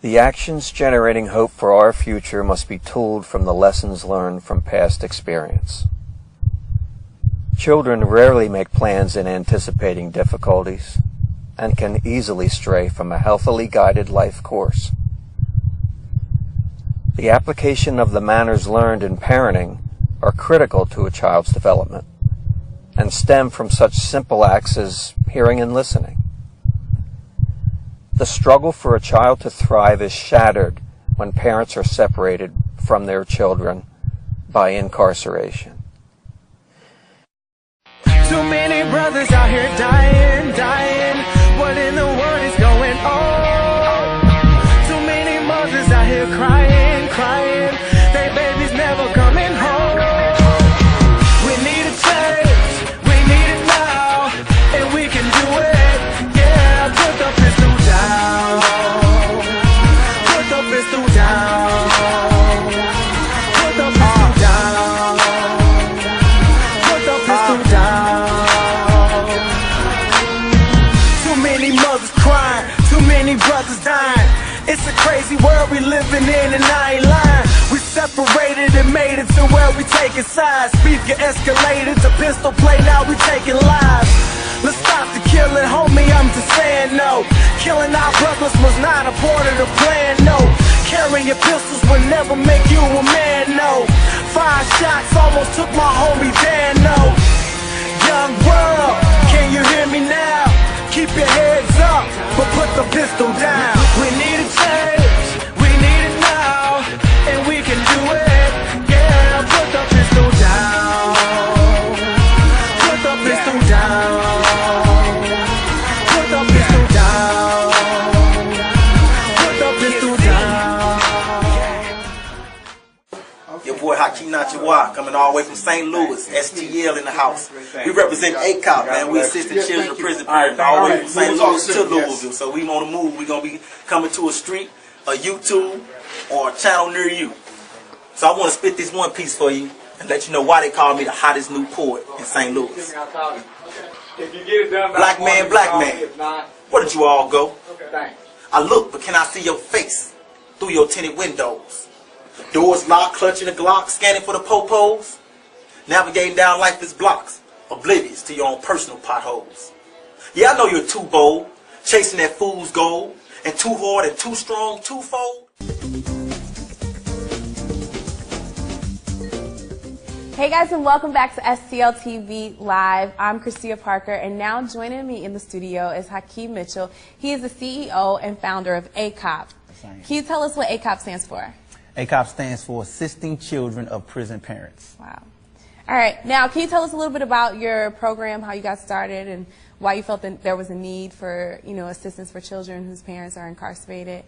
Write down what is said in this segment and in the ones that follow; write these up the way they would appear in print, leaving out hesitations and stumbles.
The actions generating hope for our future must be tooled from the lessons learned from past experience. Children rarely make plans in anticipating difficulties and can easily stray from a healthily guided life course. The application of the manners learned in parenting are critical to a child's development and stem from such simple acts as hearing and listening. The struggle for a child to thrive is shattered when parents are separated from their children by incarceration. Too many brothers out here dying, dying. What in the world is going on? Too many mothers out here crying, crying. Their babies never coming home. We need a change, we need it now, and we can do it. Yeah, put the pistol down. Put the pistol down. Put the pistol down. Put the pistol down. Too many mothers crying, too many brothers dying. It's a crazy world we living in, and I ain't lying. We separated and made it to where we taking sides. Beef get escalated to pistol play, now we taking lives. Let's stop the killing, homie, I'm just saying no. Killing our brothers was not a part of the plan, no. Carrying your pistols will never make you a man, no. 5 shots almost took my homie Dan, no. Young world, can you hear me now? Keep your heads up, but put the pistol down. We need a change, we need it now, and we can do it. Yeah, put the pistol down. Put the pistol down. Put the pistol down. Put the pistol down. Your boy Hakeem Nachiwa coming all the way from St. Louis, STL in the house. We represent am4upload, man. We assisting children prison parents all the way from St. Louis to Louisville. So we on the move. We're going to be coming to a street, a YouTube, or a channel near you. So I want to spit this one piece for you and let you know why they call me the hottest new poet in St. Louis. Black man, black man, where did you all go? I look, but can I see your face through your tinted windows? Doors locked, clutching a Glock, scanning for the popos. Navigating down lifeless blocks, oblivious to your own personal potholes. Yeah, I know you're too bold, chasing that fool's gold, and too hard and too strong, twofold. Hey guys, and welcome back to STL TV Live. I'm Christia Parker, and now joining me in the studio is Hakeem Mitchell. He is the CEO and founder of am4upload. Can you tell us what am4upload stands for? am4upload stands for Assisting Children of Prison Parents. Wow. All right. Now, can you tell us a little bit about your program, how you got started, and why you felt that there was a need for, assistance for children whose parents are incarcerated?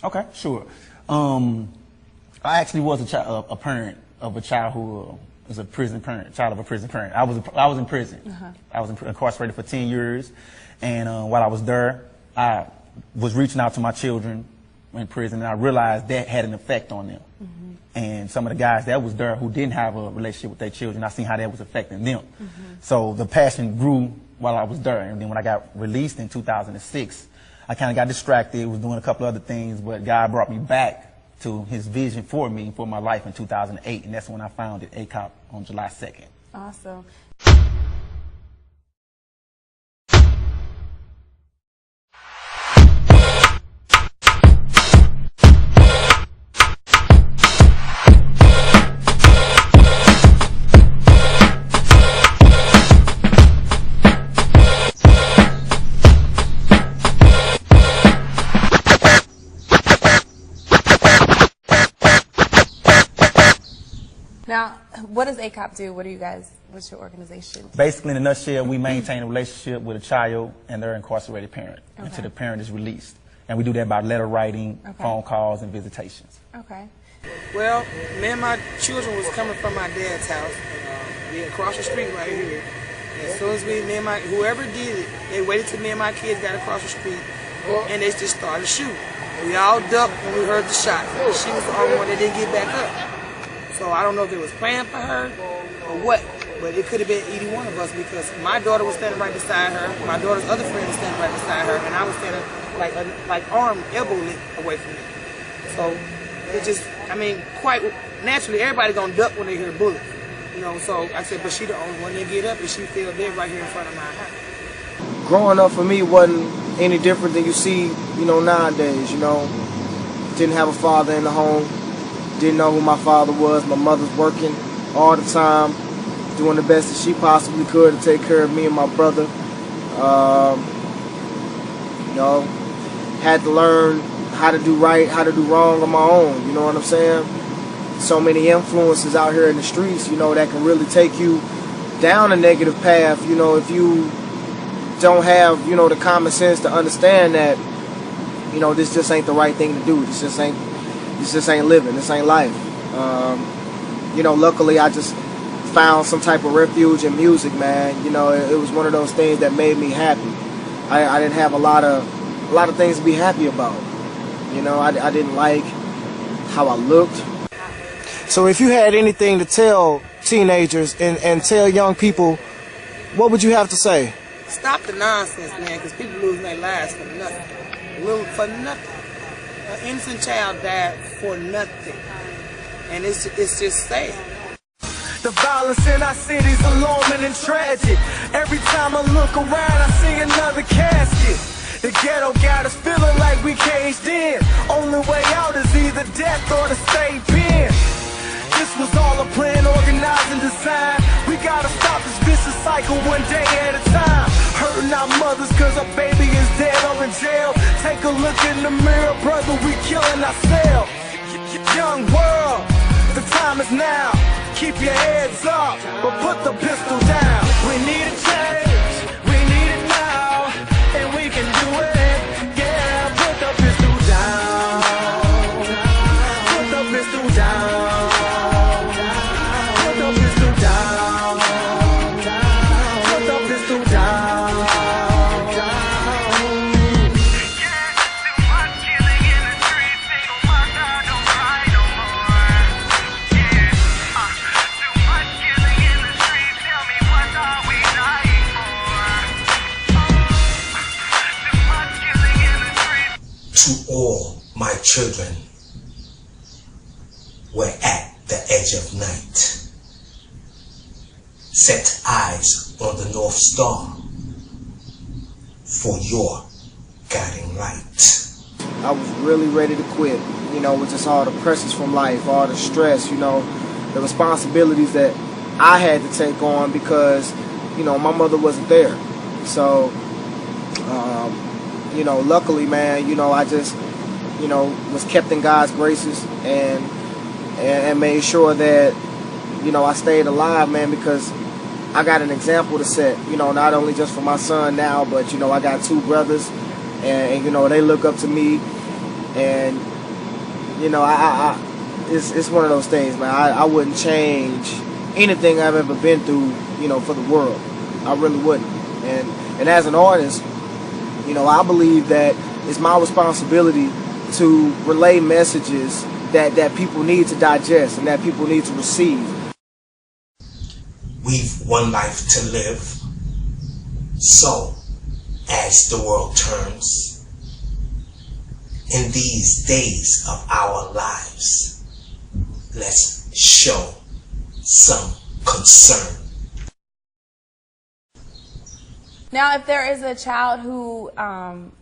Okay, sure. I actually was a parent of a child who was a prison parent, child of a prison parent. I was in prison. I was incarcerated for 10 years, and while I was there, I was reaching out to my children in prison, and I realized that had an effect on them. And some of the guys that was there who didn't have a relationship with their children, I seen how that was affecting them. So the passion grew while I was there. And then when I got released in 2006, I kind of got distracted, was doing a couple other things, but God brought me back to his vision for me, for my life in 2008. And that's when I founded am4upload on July 2nd. Awesome. Now, what does am4upload do? What's your organization? Basically, in a nutshell, we maintain a relationship with a child and their incarcerated parent until the parent is released. And we do that by letter writing, phone calls, and visitations. Okay. Well, me and my children was coming from my dad's house. We across the street right here. As soon as whoever did it, they waited till me and my kids got across the street, and they just started shooting. We all ducked when we heard the shot. She was the only one that didn't get back up. So I don't know if it was planned for her or what, But it could have been either one of us because my daughter was standing right beside her, my daughter's other friend was standing right beside her, and I was standing like arm, elbow length away from me. So it just, I mean, quite naturally, everybody gonna duck when they hear bullets. You know, so I said, but she the only one that get up and she fell dead right here in front of my house. Growing up for me wasn't any different than you see, you know, nowadays, you know. Didn't have a father in the home. Didn't know who my father was. My mother's working all the time, doing the best that she possibly could to take care of me and my brother. You know, had to learn how to do right, how to do wrong on my own, you know what I'm saying? So many influences out here in the streets, you know, that can really take you down a negative path, you know, if you don't have, you know, the common sense to understand that, you know, this just ain't the right thing to do. This just ain't living. This ain't life. You know, luckily I just found some type of refuge in music, man. You know, it was one of those things that made me happy. I didn't have a lot of things to be happy about. You know, I didn't like how I looked. So if you had anything to tell teenagers and tell young people, what would you have to say? Stop the nonsense, man, because people losing their lives for nothing. For nothing. An innocent child died for nothing. And it's just sad. The violence in our city's alarming and tragic. Every time I look around, I see another casket. The ghetto got us feeling like we caged in. Only way out is either death or the state pen. This was all a plan, organized and designed. We gotta stop this vicious cycle one day at a time. Hurting our mothers cause a baby is dead or in jail. Take a look in the mirror, brother, we killing ourselves. Young world, the time is now. Keep your heads up, but put the pistol down. We need a change, we need it now, and we can do it. Yeah, put the pistol down. Put the pistol down. To all my children, we're at the edge of night. Set eyes on the North Star for your guiding light. I was really ready to quit, you know, with just all the pressures from life, all the stress, you know, the responsibilities that I had to take on because, you know, my mother wasn't there. So, you know, luckily, man, you know, I just, you know, was kept in God's graces and made sure that, you know, I stayed alive, man, because I got an example to set, you know, not only just for my son now, but, you know, I got two brothers and you know, they look up to me and, you know, it's one of those things, man. I wouldn't change anything I've ever been through, you know, for the world. I really wouldn't. And as an artist, you know, I believe that it's my responsibility to relay messages that people need to digest and that people need to receive. We've one life to live, so as the world turns, in these days of our lives, let's show some concern. Now, if there is a child who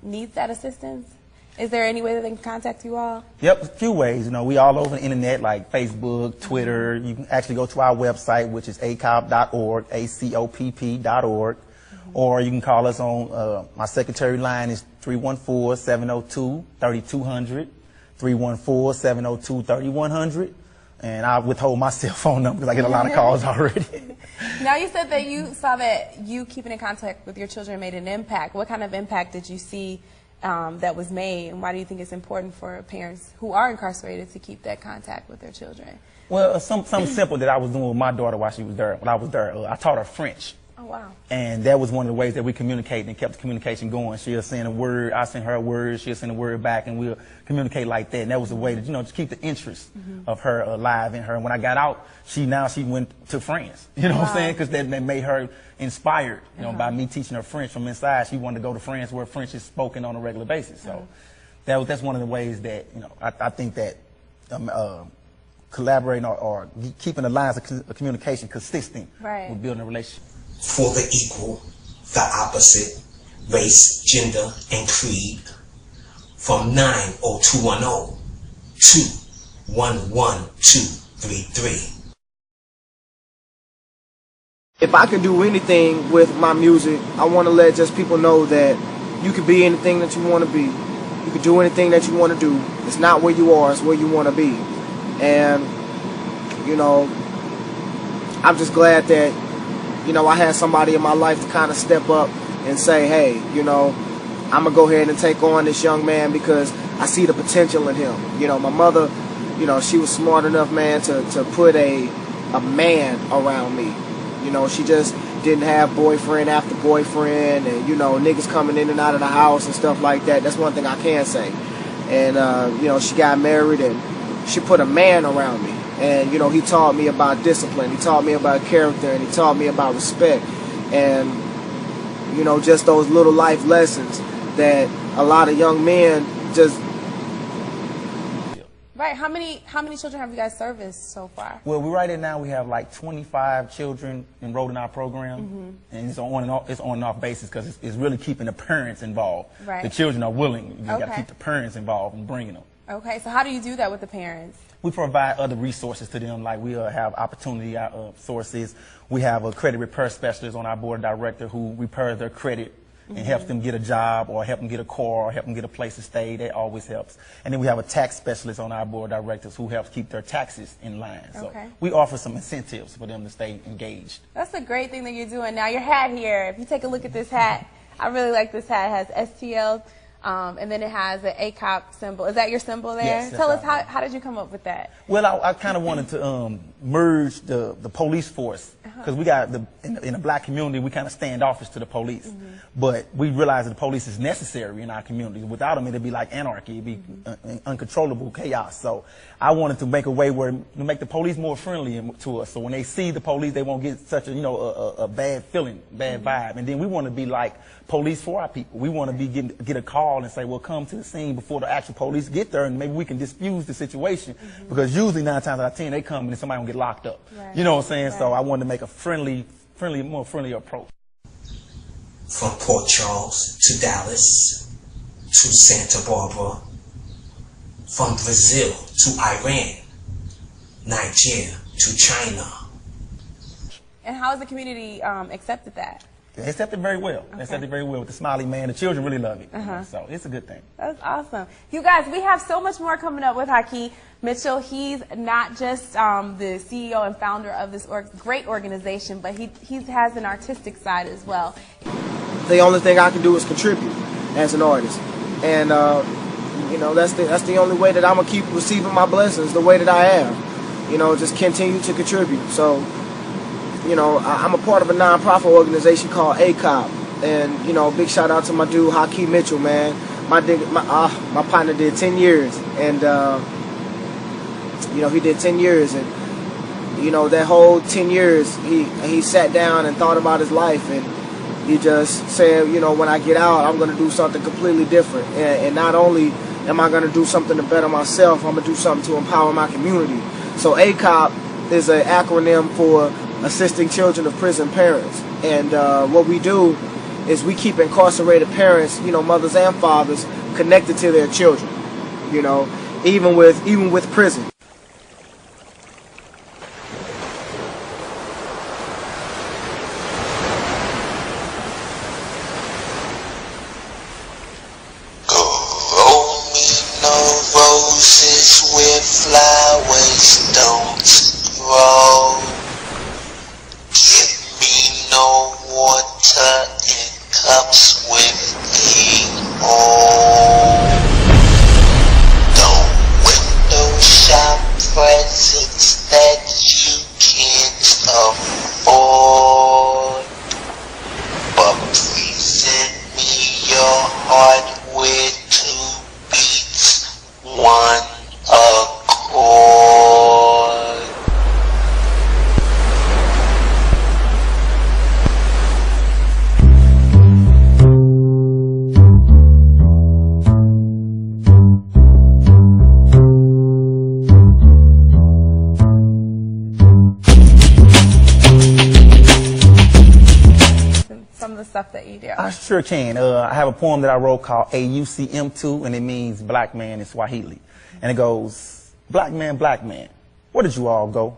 needs that assistance, is there any way that they can contact you all? Yep, a few ways. You know, we all over the internet, like Facebook, Twitter. You can actually go to our website, which is acopp.org, ACOPP.org. Or you can call us on, my secretary line is 314-702-3200, 314-702-3100. And I withhold my cell phone number because I get a lot of calls already. Now, you said that you saw that you keeping in contact with your children made an impact. What kind of impact did you see that was made, and why do you think it's important for parents who are incarcerated to keep that contact with their children? Well, something simple that I was doing with my daughter while she was there. When I was there, I taught her French. Oh, wow. And that was one of the ways that we communicated and kept the communication going. She'll send a word, I send her a word, she'll send a word back, and we'll communicate like that. And that was a way to, just keep the interest of her alive in her. And when I got out, she went to France. You know what I'm saying? Because that made her inspired, by me teaching her French from inside. She wanted to go to France where French is spoken on a regular basis. So that's one of the ways that, I think that collaborating or keeping the lines of communication consistent with building a relationship. For the equal, the opposite, race, gender, and creed, from 90210 to 11233. If I can do anything with my music, I want to let just people know that you can be anything that you want to be. You can do anything that you want to do. It's not where you are, it's where you want to be. And, I'm just glad that, I had somebody in my life to kind of step up and say, hey, I'm going to go ahead and take on this young man because I see the potential in him. My mother, she was smart enough, man, to put a man around me. She just didn't have boyfriend after boyfriend and, niggas coming in and out of the house and stuff like that. That's one thing I can say. And, she got married and she put a man around me. And, he taught me about discipline. He taught me about character and he taught me about respect. And, just those little life lessons that a lot of young men just... Right. How many children have you guys serviced so far? Well, right now we have like 25 children enrolled in our program, and it's on and off basis because it's really keeping the parents involved. Right. The children are willing. You got to keep the parents involved and bringing them. Okay. So how do you do that with the parents? We provide other resources to them, like we'll have opportunity sources. We have a credit repair specialist on our board of directors who repairs their credit and helps them get a job or help them get a car or help them get a place to stay. That always helps. And then we have a tax specialist on our board of directors who helps keep their taxes in line. So we offer some incentives for them to stay engaged. That's a great thing that you're doing. Now your hat here, if you take a look at this hat, I really like this hat. It has STL and then it has an am4upload symbol. Is that your symbol there? Yes. Tell us, how did you come up with that? Well, I kind of wanted to merge the police force because we got in the black community we kind of standoffish to the police, but we realize that the police is necessary in our community. Without them, it'd be like anarchy, it'd be uncontrollable chaos. So I wanted to make a way where to make the police more friendly to us. So when they see the police, they won't get such a bad feeling, bad vibe. And then we want to be like police for our people. We want to get a call and say, well, come to the scene before the actual police get there, and maybe we can diffuse the situation because usually 9 times out of 10 they come and somebody will get locked up. Right. You know what I'm saying? Right. So I wanted to make a more friendly approach. From Port Charles to Dallas to Santa Barbara, from Brazil to Iran, Nigeria to China. And how has the community accepted that? They accept it very well. They accept it very well with the smiley man. The children really love it. So it's a good thing. That's awesome. You guys, we have so much more coming up with Hakeem Mitchell. He's not just the CEO and founder of this great organization, but he has an artistic side as well. The only thing I can do is contribute as an artist. And, that's the only way that I'm going to keep receiving my blessings the way that I am. Just continue to contribute. So, I'm a part of a non-profit organization called am4upload, and big shout out to my dude Hakeem Mitchell, man. My partner did 10 years, and he did 10 years, and that whole 10 years he sat down and thought about his life, and he just said, when I get out, I'm gonna do something completely different, and not only am I gonna do something to better myself, I'm gonna do something to empower my community. So am4upload is an acronym for Assisting Children of Prison Parents, and what we do is we keep incarcerated parents, mothers and fathers, connected to their children, even with prison. Grow me no roses where flowers don't grow. Give me no water in cups with pee hole. Don't window shower. one accord. Some of the stuff that you do. I sure can. I have a poem that I wrote called am4upload, and it means black man in Swahili. And it goes, black man, where did you all go?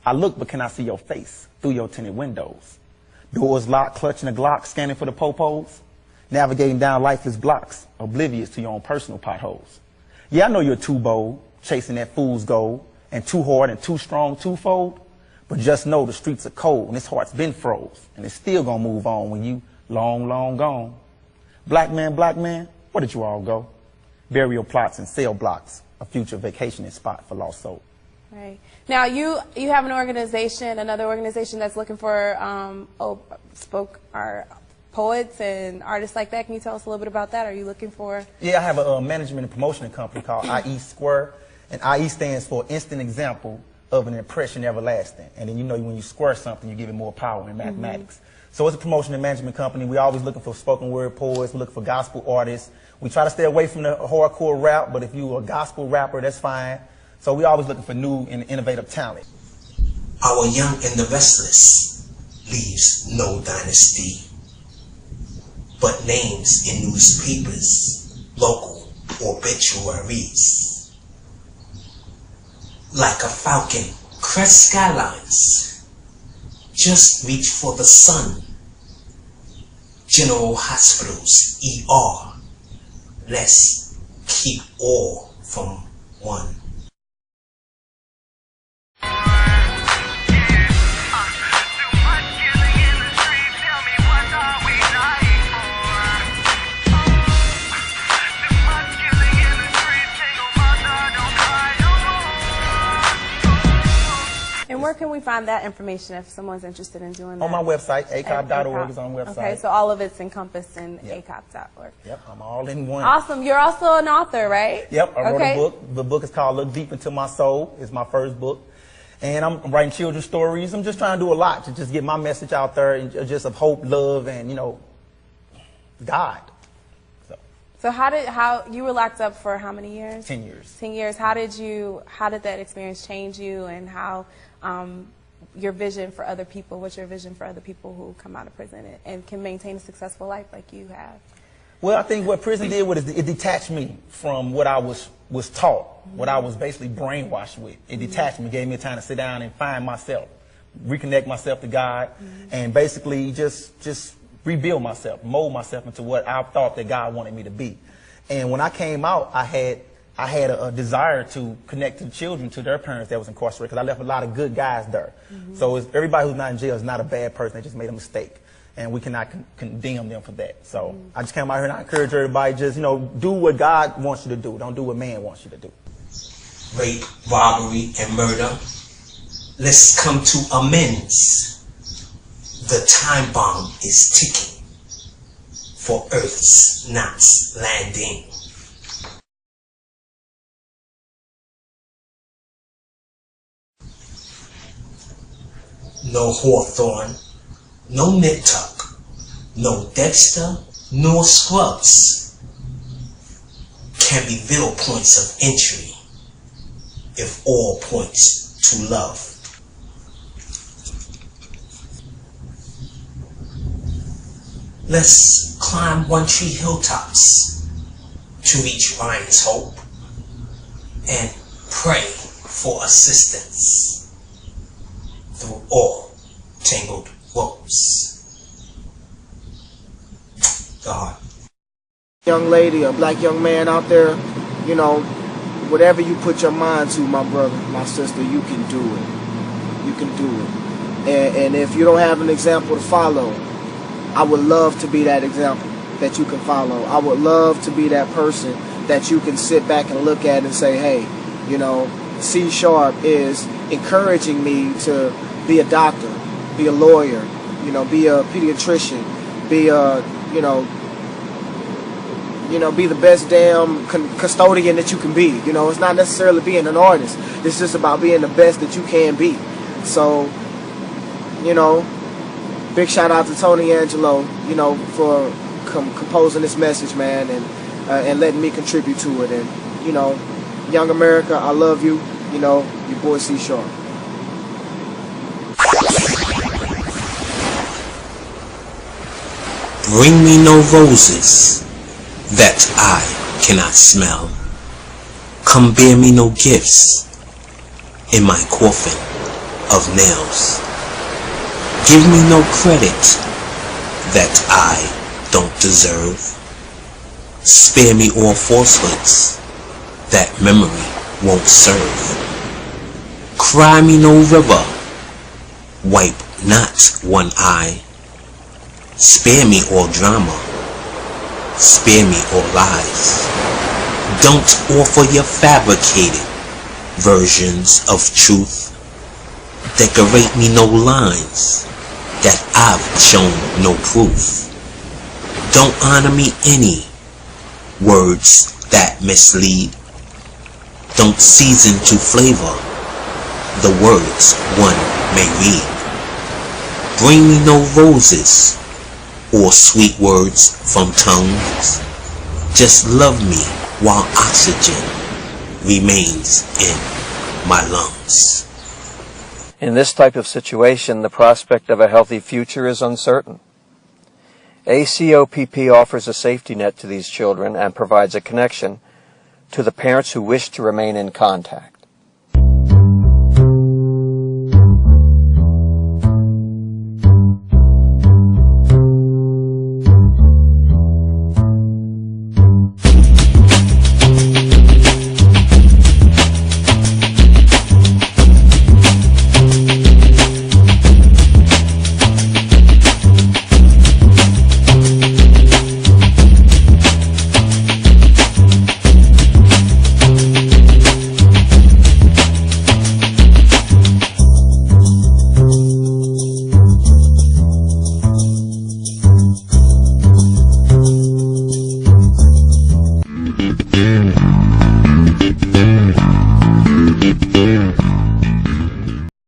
I look, but can I see your face through your tinted windows? Doors locked, clutching a Glock, scanning for the popos, navigating down lifeless blocks, oblivious to your own personal potholes. Yeah, I know you're too bold, chasing that fool's gold, and too hard and too strong, twofold. But just know the streets are cold and this heart's been froze, and it's still gonna move on when you long, long gone. Black man, where did you all go? Burial plots and cell blocks, a future vacationing spot for lost soul. Right. Now you have an organization, another organization that's looking for poets and artists like that. Can you tell us a little bit about that? Are you looking for? Yeah, I have a management and promotion company called IE Square, and IE stands for Instant Example of an Impression Everlasting. And then when you square something, you give it more power in mathematics. So it's a promotion and management company. We're always looking for spoken word poets. We're looking for gospel artists. We try to stay away from the hardcore rap, but if you're a gospel rapper, that's fine. So we're always looking for new and innovative talent. Our young and the restless leaves no dynasty, but names in newspapers, local obituaries. Like a falcon, crest skylines, just reach for the sun. General hospitals, ER, let's keep all from one. And where can we find that information if someone's interested in doing that? On my website, acop.org is on the website. Okay, so all of it's encompassed in acop.org. Yep, I'm all in one. Awesome. You're also an author, right? Yep, I wrote a book. The book is called Look Deep Into My Soul. It's my first book. And I'm writing children's stories. I'm just trying to do a lot to just get my message out there, and just of hope, love, and, God. So how you were locked up for how many years? 10 years. 10 years. How did that experience change you, and how your vision for other people? What's your vision for other people who come out of prison and can maintain a successful life like you have? Well, I think what prison did was it detached me from what I was taught, what I was basically brainwashed with. It detached me, gave me time to sit down and find myself, reconnect myself to God, and basically just rebuild myself, mold myself into what I thought that God wanted me to be. And when I came out, I had a desire to connect to the children, to their parents that was incarcerated, because I left a lot of good guys there. So everybody who's not in jail is not a bad person. They just made a mistake, and we cannot condemn them for that. So I just came out here and I encourage everybody, just do what God wants you to do. Don't do what man wants you to do. Rape, robbery, and murder. Let's come to amends. The time bomb is ticking for Earth's not landing. No Hawthorne, no Nip-Tuck, no Dexter, nor Scrubs can be vital points of entry if all points to love. Let's climb One Tree hilltops to reach Ryan's hope and pray for assistance through all tangled ropes. God. Young lady, a black young man out there, whatever you put your mind to, my brother, my sister, you can do it. You can do it. And if you don't have an example to follow, I would love to be that example that you can follow. I would love to be that person that you can sit back and look at and say, hey, C Sharp is encouraging me to be a doctor, be a lawyer, be a pediatrician, be a, you know, be the best damn custodian that you can be. You know, it's not necessarily being an artist. It's just about being the best that you can be. So, you know, big shout out to Tony Angelo, you know, for composing this message, man, and letting me contribute to it. And, you know, Young America, I love you. You know, your boy C Sharp. Bring me no roses that I cannot smell. Come bear me no gifts in my coffin of nails. Give me no credit that I don't deserve. Spare me all falsehoods that memory won't serve. Cry me no river, wipe not one eye. Spare me all drama, spare me all lies. Don't offer your fabricated versions of truth. Decorate me no lines that I've shown no proof. Don't honor me any words that mislead. Don't season to flavor the words one may read. Bring me no roses or sweet words from tongues. Just love me while oxygen remains in my lungs. In this type of situation, the prospect of a healthy future is uncertain. ACOPP offers a safety net to these children and provides a connection to the parents who wish to remain in contact.